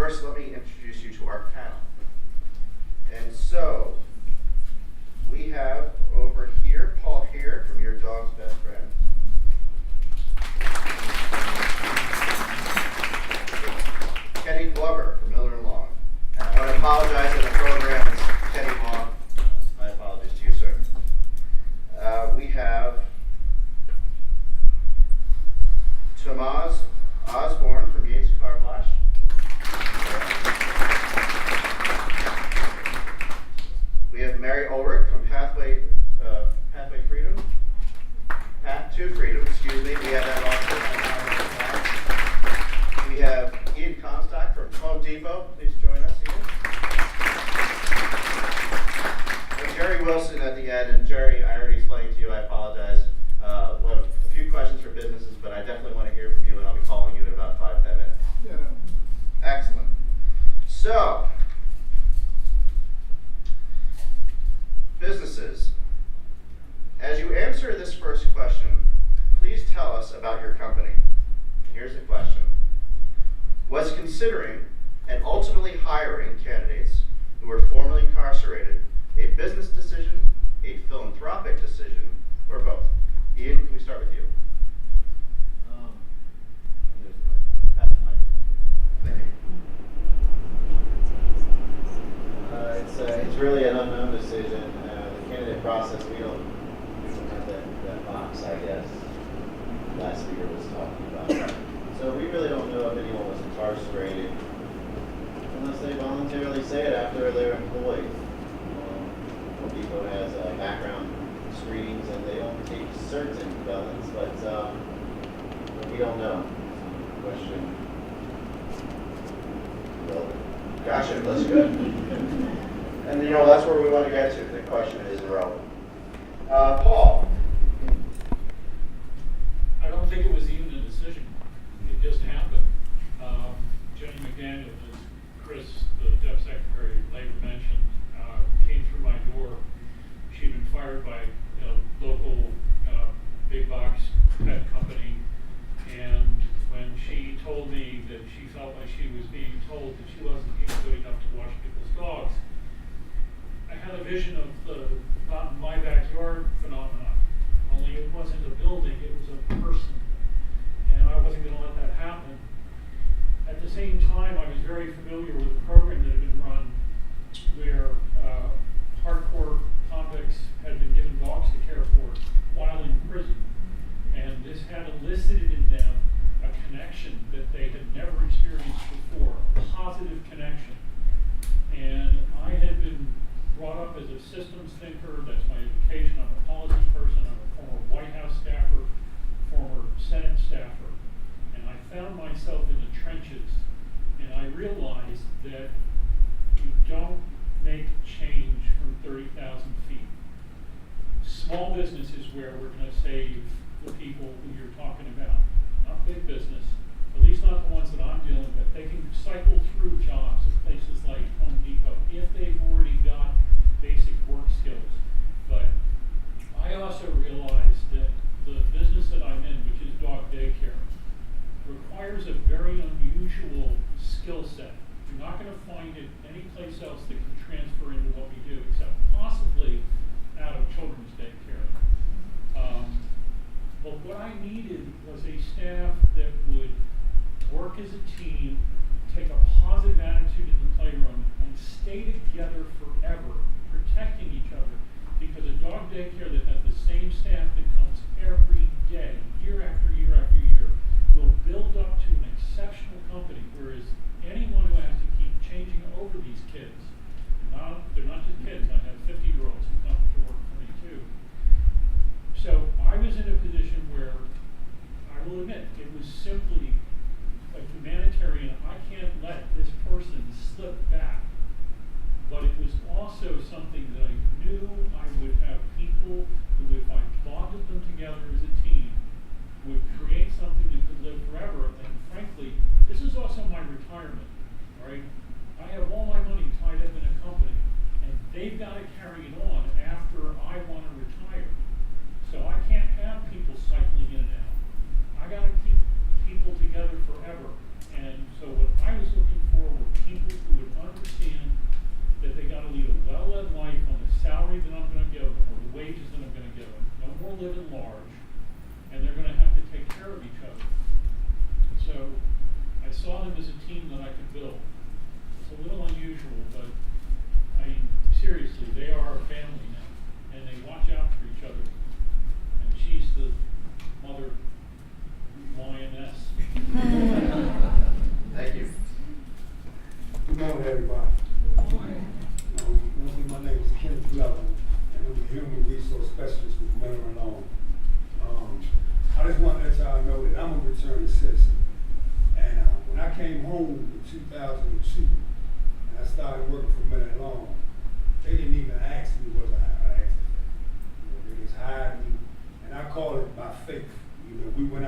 first let me introduce you to our panel. And so, we have over here, Paul Haire from Your Dog's Best Friend. Kenny Glover from Miller & Long. And I want to apologize in the program, it's Kenny Long. My apologies to you, sir. We have Thormaze Osborne from Yates Car Wash. We have Mary Ulrich from Pathway Freedom. Path to Freedom, excuse me. We have that also. We have Ian Comstock from Home Depot. Please join us, Ian. And Jerry Wilson at the end. And Jerry, I already explained to you, I apologize. We'll have a few questions for businesses, but I definitely want to hear from you, and I'll be calling you in about 5-10 minutes. Yeah. Excellent. So, businesses, as you answer this first question, please tell us about your company. Here's the question. Was considering and ultimately hiring candidates who were formerly incarcerated a business decision, a philanthropic decision, or both? Ian, can we start with you? Pass the microphone. Thank you. It's really an unknown decision. The candidate process, we don't have that box, I guess, last speaker was talking about. So we really don't know if anyone was incarcerated unless they voluntarily say it after they're employed. Home Depot has background screenings and they don't take certain felons, but we don't know. Question. Gotcha, that's good. And that's where we want to get to. The question is irrelevant. Paul. I don't think it was even a decision. It just happened. Jenny McDaniel, as Chris, the Deputy Secretary of Labor mentioned, came through my door. She'd been fired by a local big box pet company, and when she told me that she felt like she was being told that she wasn't even good enough to wash people's dogs, I had a vision of the not in my backyard phenomenon. Only it wasn't a building, it was a person. And I wasn't going to let that happen. At the same time, I was very familiar with a program that had been run where hardcore convicts had been given dogs to care for while in prison. And this had elicited in them a connection that they had never experienced before, a positive connection. And I had been brought up as a systems thinker. That's my education. I'm a policy person. I'm a former White House staffer, former Senate staffer. And I found myself in the trenches. And I realized that you don't make change from 30,000 feet. Small business is where we're going to save the people who you're talking about. Not big business, at least not the ones that I'm dealing with. They can cycle through jobs at places like Home Depot if they've already got basic work skills. But I also realized that the business that I'm in, which is dog daycare, requires a very unusual skill set. You're not going to find it anyplace else that can transfer into what we do, except possibly out of children's daycare. But what I needed was a staff that would work as a team, take a positive attitude in the playroom, and stay together forever, protecting each other. Because a dog daycare that has the same staff that comes every day, year after year after year, will build up to an exceptional company, whereas anyone who has to keep changing over these kids saw them as a team that I could build. It's a little unusual, but I mean, seriously, they are a family now, and they watch out for each other. And she's the mother lioness. Thank you. Good morning, everybody. Good morning. My name is Kenneth Glover, and I'm the Human Resource Specialist with Men Alone. I just want to let y'all know that I'm a returning citizen. And when I came home in 2002, and I started working for Men Alone, they didn't even ask me whether I asked them. They just hired me, and I call it by faith. They went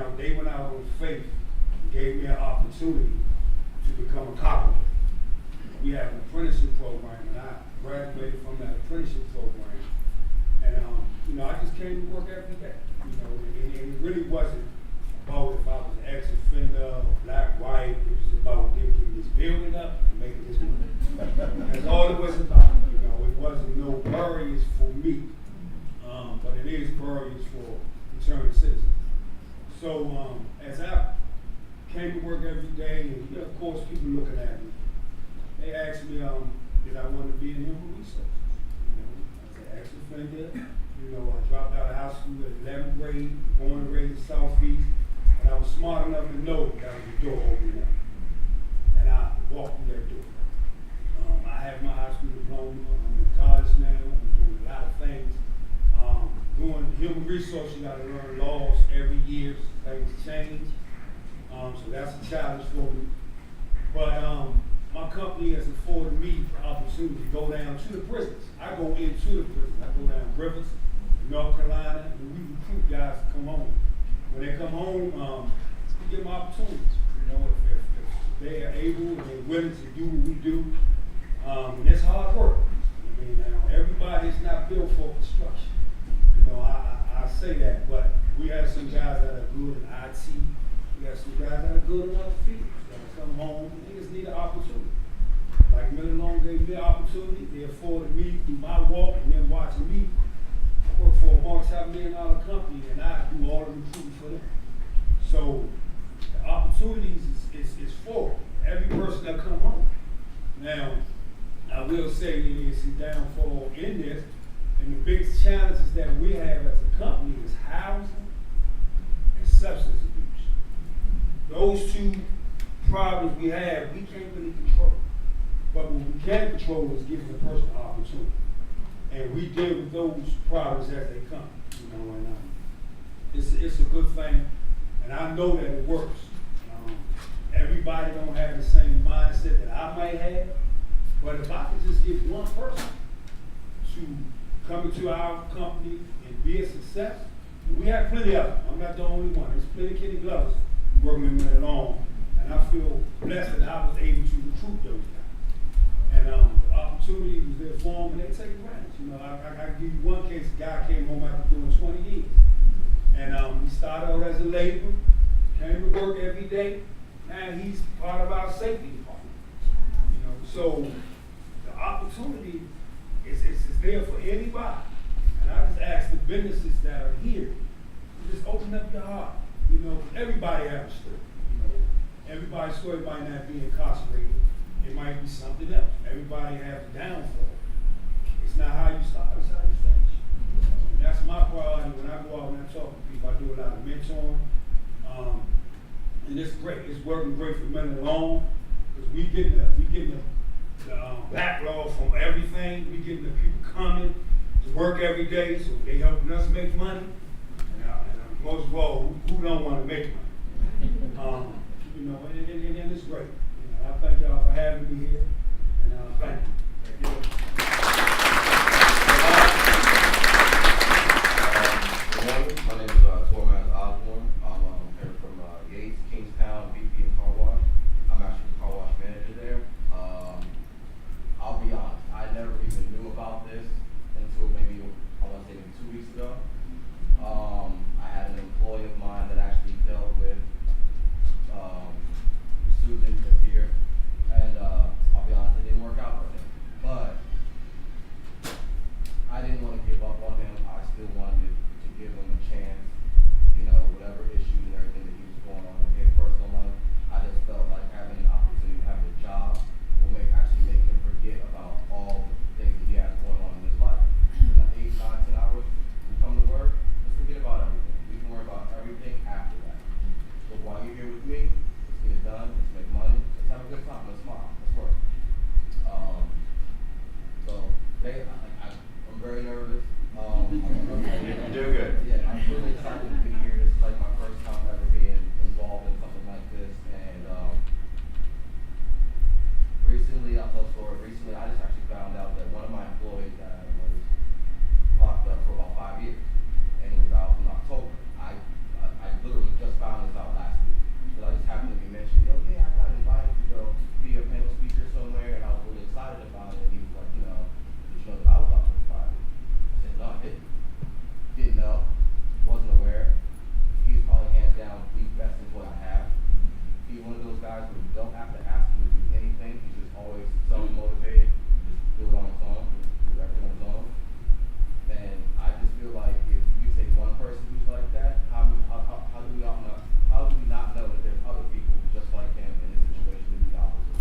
out on faith and gave me an opportunity to become a carpenter. We have an apprenticeship program, and I graduated from that apprenticeship program. And I just came to work every day. And it really wasn't about if I was an ex-offender or black, white. It was about getting this building up and making this money. That's all it was about. It wasn't no barriers for me, but it is barriers for returning citizens. So as I came to work every day, and of course people looking at me, they asked me did I want to be in human resources. As an ex-offender, I dropped out of high school at 11th grade, born and raised in Southeast, and I was smart enough to know that was the door opening up. And I walked through that door. I have my high school diploma. I'm in college now. I'm doing a lot of things. Doing human resources, you got to learn laws every year. Things change. So that's a challenge for me. But my company has afforded me the opportunity to go down to the prisons. I go into the prisons. I go down rivers, North Carolina, and we recruit guys to come home. When they come home, we give them opportunities. If they are able and they're willing to do what we do, and it's hard work. Everybody's not built for construction. I say that, but we have some guys that are good in IT. We have some guys that are good in other fields. That come home, they just need an opportunity. Like Men Alone gave me an opportunity. They afforded me through my walk and then watching me. I work for a multi-million-dollar company, and I do all the recruiting for them. So the opportunities is for every person that come home. Now, I will say there is some downfall in this, and the biggest challenges that we have as a company is housing and substance abuse. Those two problems we have, we can't really control. But what we can control is giving the person an opportunity. And we deal with those problems as they come. And it's a good thing, and I know that it works. Everybody don't have the same mindset that I might have, but if I could just get one person to come into our company and be a success, we have plenty of them. I'm not the only one. There's plenty of Kenny Glovers working in Men Alone, and I feel blessed that I was able to recruit those guys. And the opportunity was there for them, and they take advantage. I give you one case. A guy came home after doing 20 years, and he started out as a laborer, came to work every day, and he's part of our safety department. So the opportunity is there for anybody. And I just ask the businesses that are here to just open up your heart. Everybody has a story. Everybody's story might not be incarcerated. It might be something else. Everybody has a downfall. It's not how you start, it's how you finish. And that's my priority when I go out and I talk to people. I do a lot of mentoring. And it's great. It's working great for Men Alone, because we getting the backlog from everything. We getting the people coming to work every day, so they helping us make money. And most of all, who don't want to make money? And it's great. I thank y'all for having me here, and thank you. Thank you. Good morning. My name is Thormaze Osborne. I'm here from Yates, Kingstowne, BP and Car Wash. I'm actually the car wash manager there. I'll be honest, I never even knew about this until maybe, I want to say maybe 2 weeks ago. I had an employee of mine that actually dealt with Susan that's here, and I'll be honest, it didn't work out for him. recently, I'll tell a story. Recently, I just actually found out that one of my employees that was locked up for about 5 years, and he was out in October. I literally just found this out last week. So I just happened to be mentioned, yeah, I got invited to go be a panel speaker somewhere, and I was really excited about it. And he was like, did you know that I was locked up for 5 years? I said, no, I didn't. Didn't know, wasn't aware. He's probably hands down the best employee I have. He's one of those guys where you don't have to ask him to do anything. He's just always self-motivated. Just do it on his own, do everything on his own. And I just feel like if you take one person who's like that, how do we not know that there's other people just like him in this situation in the opposite?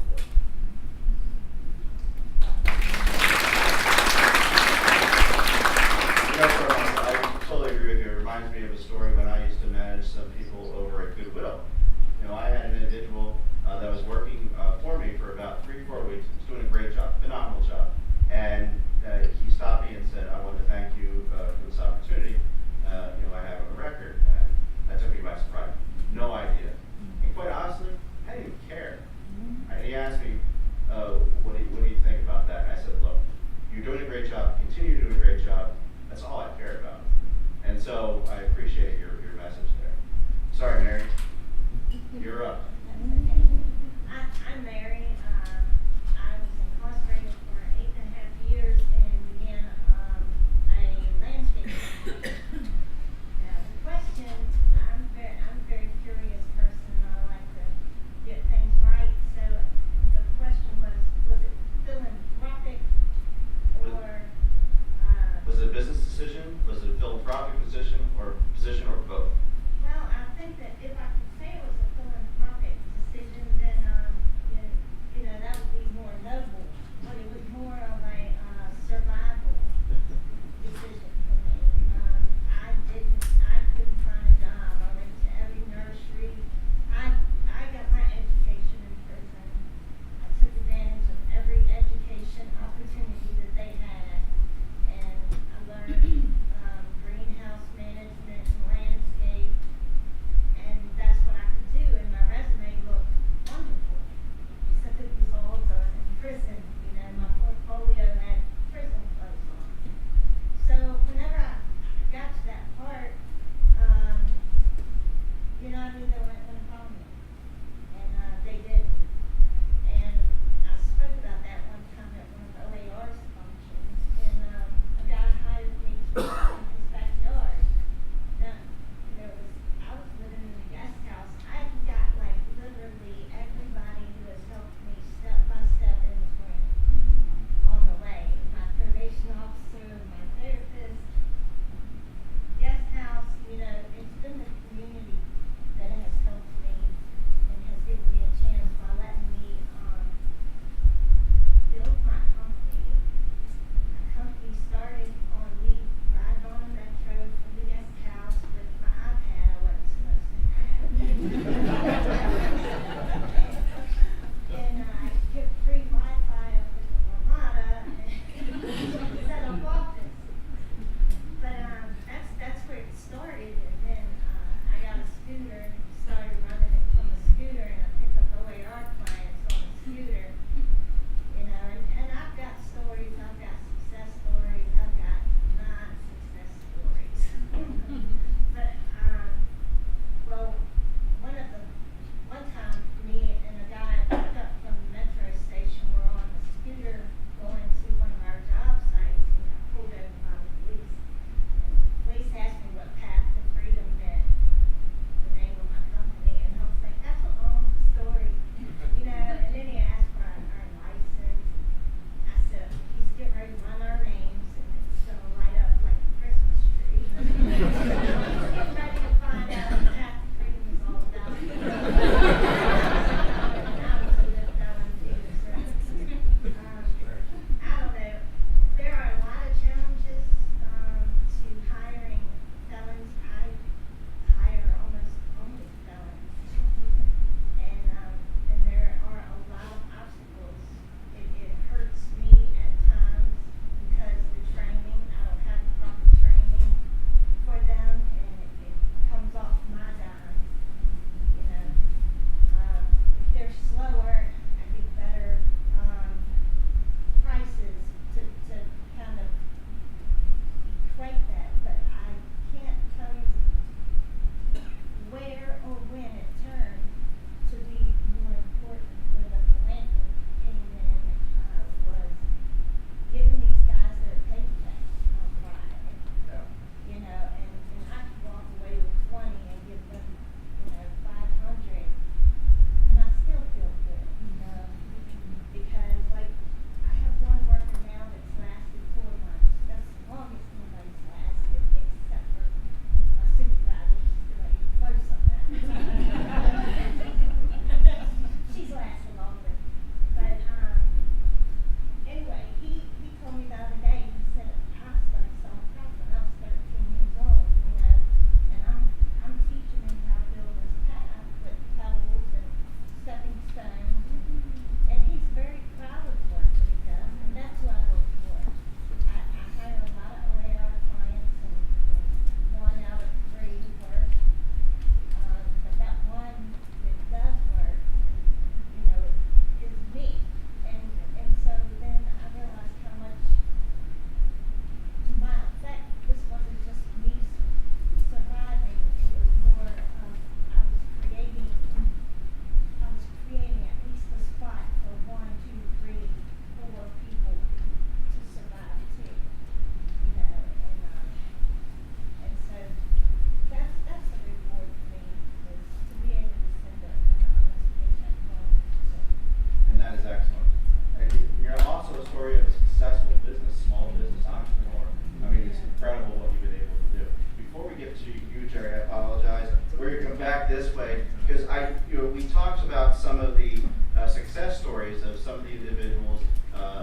stories of some of the individuals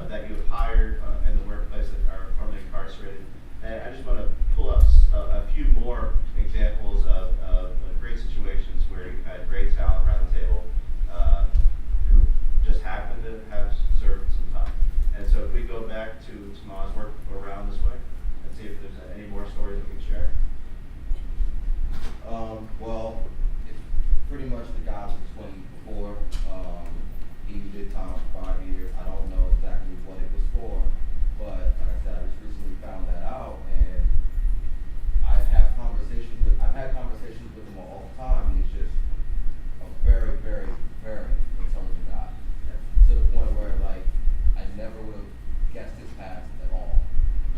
that you have hired in the workplace that are currently incarcerated. And I just want to pull up a few more examples of great situations where you've had great talent around the table who just happen to have served some time. And so if we go back to Thormaze, work around this way and see if there's any more stories we can share. Well, it's pretty much the guy was 24. He did time for 5 years. I don't know exactly what it was for, but like I said, I just recently found that out, and I've had conversations with him all the time. He's just a very, very, very intelligent guy, to the point where like I never would have guessed his past at all.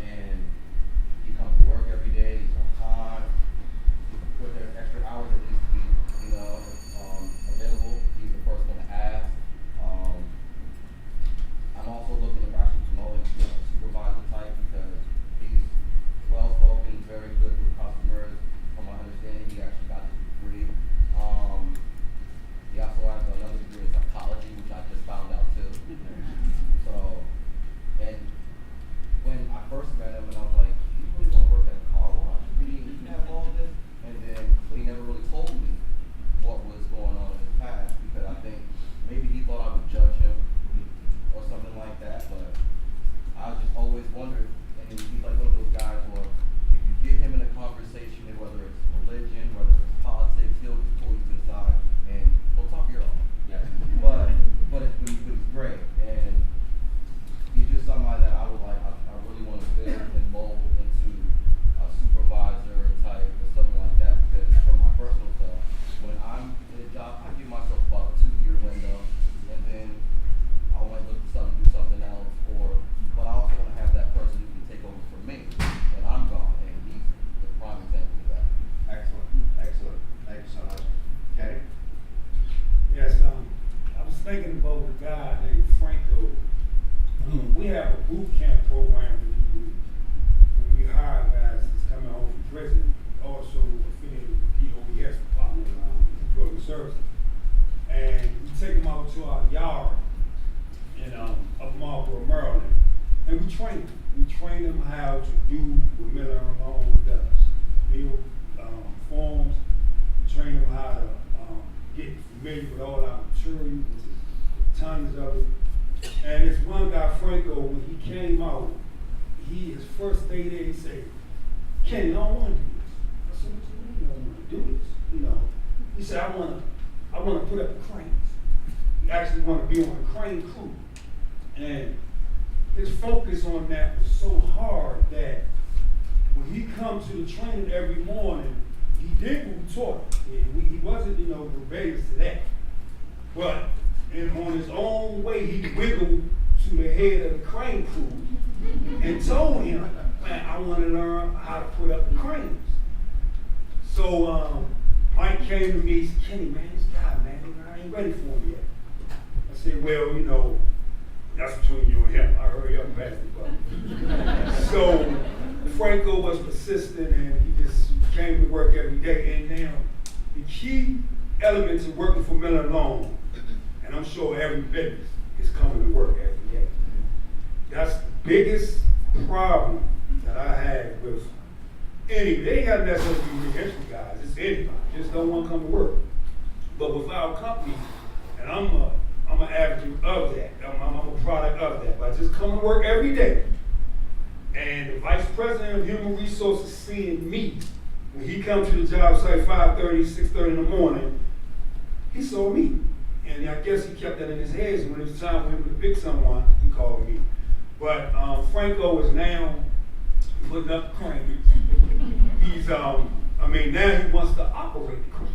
And he comes to work every day. He's on time. Put their extra hours at least to be, available. He's the first one to ask. I'm also looking to actually promote him to a supervisor type because he's well spoken, very good with customers. From my understanding, he actually got his degree. He also has another degree in psychology, which I just found out too. So, and when I first met him, and I was like, "You really want to work at a car wash? You have all this?" And then, but he never really told me what was going on in his past, because I think maybe he thought I would judge him or something like that. But I just always wondered, and he's like one of those guys where if you get him in a conversation, whether it's religion, whether it's politics, he'll just pull you to the side and he'll talk your own. Yeah. But he's great, and he's just somebody that I would like. I really want to build and mold into a supervisor type or something like that, because for my personal self, when I'm in a job, I give myself about a 2-year window, and then I might look to do something else, but I also want to have that person who can take over for me when I'm gone, and he's the prime example of that. Excellent, excellent. Thank you so much. Kenny? Yes, I was thinking about a guy named Franco. We have a boot camp program when we hire guys that's coming home from prison, also affiliated with the DOES Department of Drug and Services. And we take them out to our yard in up Marlboro, Maryland, and we train them. We train them how to do what Miller and Malone does. Build forms, we train them how to get familiar with all our material, which is tons of it. And this one guy, Franco, when he came out, his first day there, he said, "Kenny, I don't want to do this." I said, "What you mean you don't want to do this?" He said, I want to put up the cranes. He actually want to be on the crane crew. And his focus on that was so hard that when he comes to the training every morning, he did what we taught him. He wasn't, rebellious to that. But on his own way, he wiggled to the head of the crane crew and told him, "Man, I want to learn how to put up the cranes." So Mike came to me, he said, "Kenny, man, this guy, man, I ain't ready for him yet." I said, "Well, that's between you and him. I hurry up and pass the buck." So Franco was persistent, and he just came to work every day. And now the key elements of working for Miller Long, and I'm sure every business is coming to work every day. That's the biggest problem that I had with they ain't got to necessarily be reentry guys, it's anybody, just don't want to come to work. But with our company, and I'm an advocate of that, I'm a product of that, but just come to work every day. And the vice president of human resources seeing me, when he comes to the job site 5:30, 6:30 in the morning, he saw me. And I guess he kept that in his head, so when it was time for him to pick someone, he called me. But Franco is now putting up cranes. He's, now he wants to operate the crane.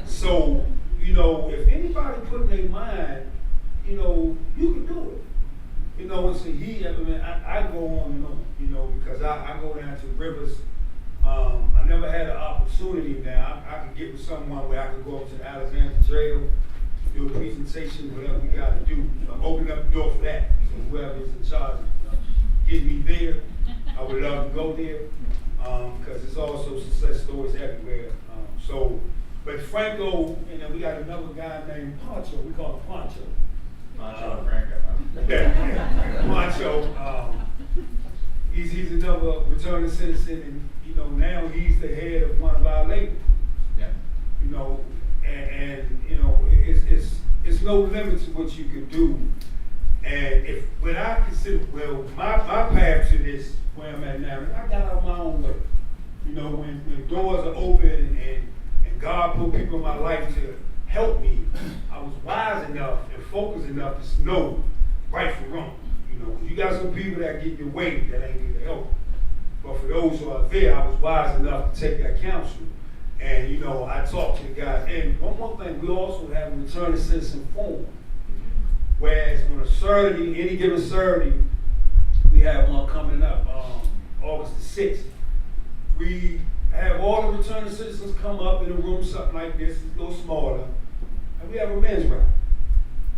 So, if anybody put in their mind, you can do it. And so I go on and on, because I go down to Rivers. I never had an opportunity now. I could get with someone where I could go up to the Alexandria jail, do a presentation, whatever we got to do. Open up the door for that. So whoever is in charge of getting me there, I would love to go there, because there's also success stories everywhere. But Franco, and then we got another guy named Poncho. We call him Poncho. Macho Franco. Macho, he's another returning citizen, and you know now he's the head of one of our labels. Yeah. You know, and you know it's no limit to what you can do. And if when I consider my path to this where I'm at now, I got out my own way. You know, when doors are open and God put people in my life to help me, I was wise enough and focused enough to know right from wrong. You know, 'cause you got some people that get your way that ain't need to help. But for those who are there, I was wise enough to take that counsel. And you know, I talked to the guys. And one more thing, we also have a returning citizen forum. Whereas on a Saturday, any given Saturday, we have one coming up, August the 6th. We have all the returning citizens come up in a room, something like this, it's a little smaller, and we have a men's round.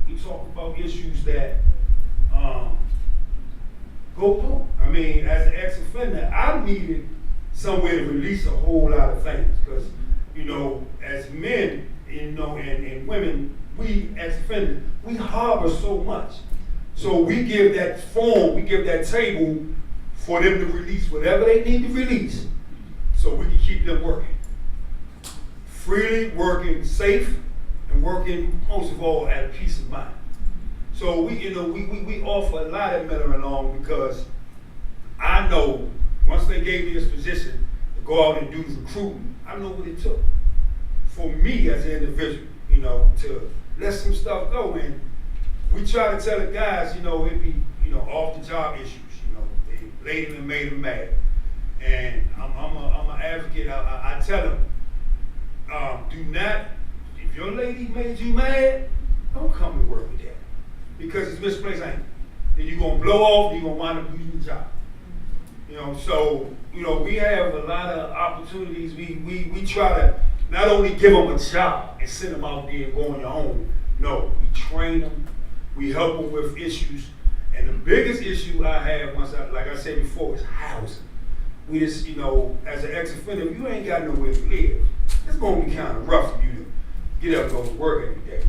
We talk about issues that go through. I mean, as an ex-offender, I needed somewhere to release a whole lot of things, because, you know, as men, you know, and women, we ex-offenders, we harbor so much. So we give that forum, we give that table for them to release whatever they need to release, so we can keep them working. Freely, working safe, and working, most of all, at a peace of mind. So we offer a lot of men along, because I know once they gave me this position to go out and do the recruiting, I know what it took for me as an individual, you know, to let some stuff go. And we try to tell the guys, you know, it be, you know, off the job issues, you know, they laid them and made them mad. And I'm an advocate. I tell them, do not, if your lady made you mad, don't come to work with that, because it's misplaced anger. Then you're gonna blow off, and you're gonna wind up losing the job. You know, so you know we have a lot of opportunities. We try to not only give them a job and send them out there and go on your own. No, we train them, we help them with issues, and the biggest issue I have, like I said before, is housing. We just, you know, as an ex-offender, if you ain't got nowhere to live, it's gonna be kind of rough for you to get up and go to work every day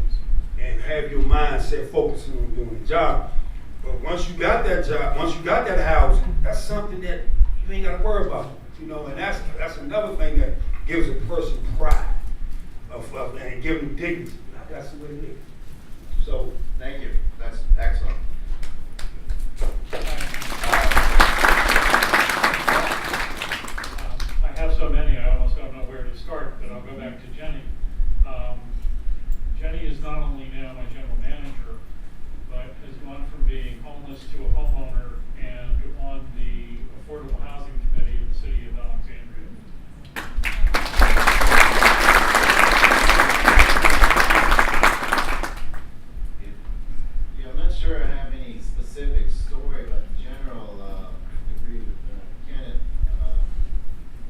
and have your mindset focusing on doing the job. But once you got that job, once you got that housing, that's something that you ain't got to worry about, you know. And that's another thing that gives a person pride and give them dignity. That's the way it is. So Thank you. That's excellent. I have so many, I almost don't know where to start, but I'll go back to Jenny. Jenny is not only now my general manager, but has gone from being homeless to a homeowner and on the Affordable Housing Committee of the City of Alexandria. Yeah, I'm not sure I have any specific story, but in general, I agree with Kenneth.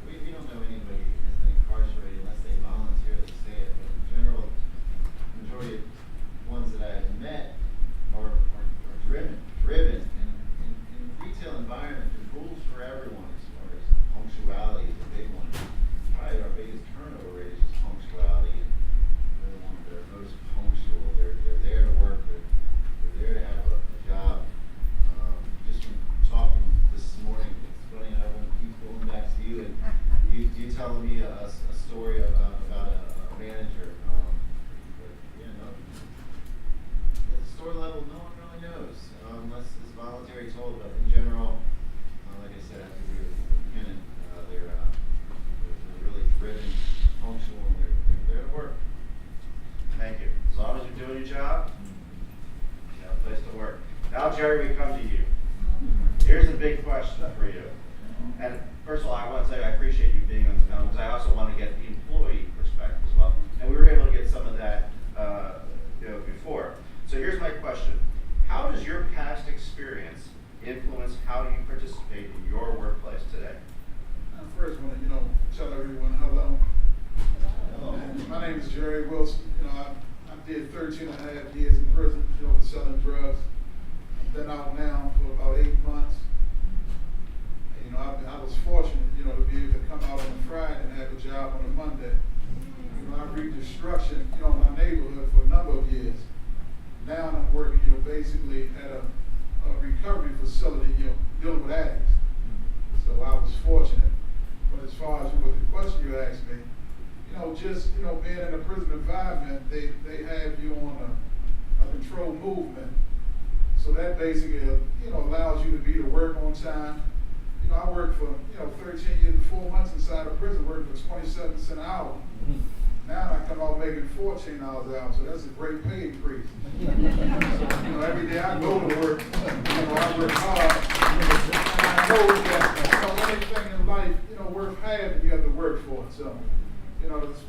We don't know anybody who has been incarcerated unless they voluntarily say it, but in general, the majority of ones that I've met are driven. In retail environment, there's rules for everyone as far as punctuality is a big one. Probably our biggest turnover rate is just punctuality, and they're the ones that are most punctual. They're there to work. They're there to have a job. Just from talking this morning, it's funny, I want to keep going back to you, and you telling me a story about a manager. But yeah, no. At the store level, no one really knows, unless it's voluntary told. But in general, like I said, I have to agree with Kenneth. They're really driven, punctual, and they're there to work. Thank you. As long as you're doing your job, you have a place to work. Now, Jerry, we come to you. Here's a big question for you. And first of all, I want to say I appreciate you being on the panel, because I also want to get the employee perspective as well. And we were able to get some of that before. So here's my question. How does your past experience influence how you participate in your workplace today? I first want to, tell everyone hello. My name is Jerry Wilson. I did 13 and a half years in prison, for selling drugs. I've been out now for about 8 months. And, I was fortunate, to be able to come out on a Friday and have a job on a Monday. I read destruction, in my neighborhood for a number of years. Now I'm working, basically at a recovery facility, dealing with addicts. So I was fortunate. But as far as with the question you asked me, just, being in a prison environment, they have you on a controlled movement. So that basically, allows you to be to work on time. I worked for, 13 years and 4 months inside a prison, working for 27 cents an hour. Now I come out making $14 an hour, so that's a great pay increase. So, every day I go to work, I work hard. And I know that, anything in life, worth having, you have to work for it. So,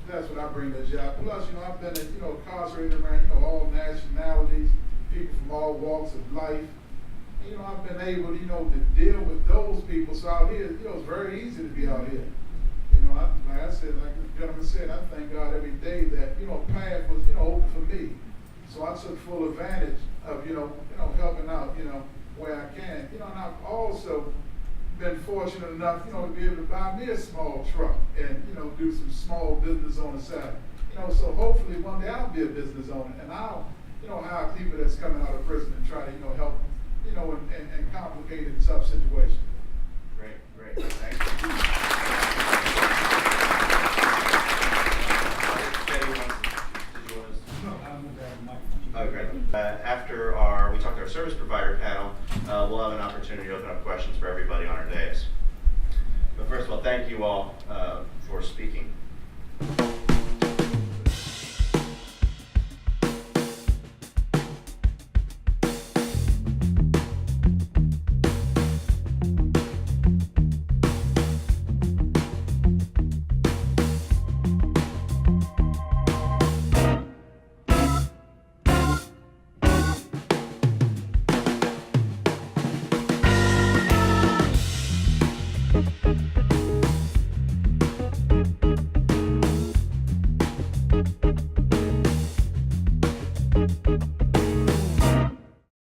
that's what I bring to the job. Plus, I've been, incarcerated around, all nationalities, people from all walks of life. And, I've been able, to deal with those people. So out here, it's very easy to be out here. Like I said, like the gentleman said, I thank God every day that, path was, open for me. So I took full advantage of, helping out, where I can. And I've also been fortunate enough, to be able to buy me a small truck and, do some small business on the side. So hopefully one day I'll be a business owner and I'll, hire people that's coming out of prison and try to, help, in complicated, tough situations. Great. Thank you. Oh, great. After we talk to our service provider panel, we'll have an opportunity to open up questions for everybody on our dais. But first of all, thank you all for speaking.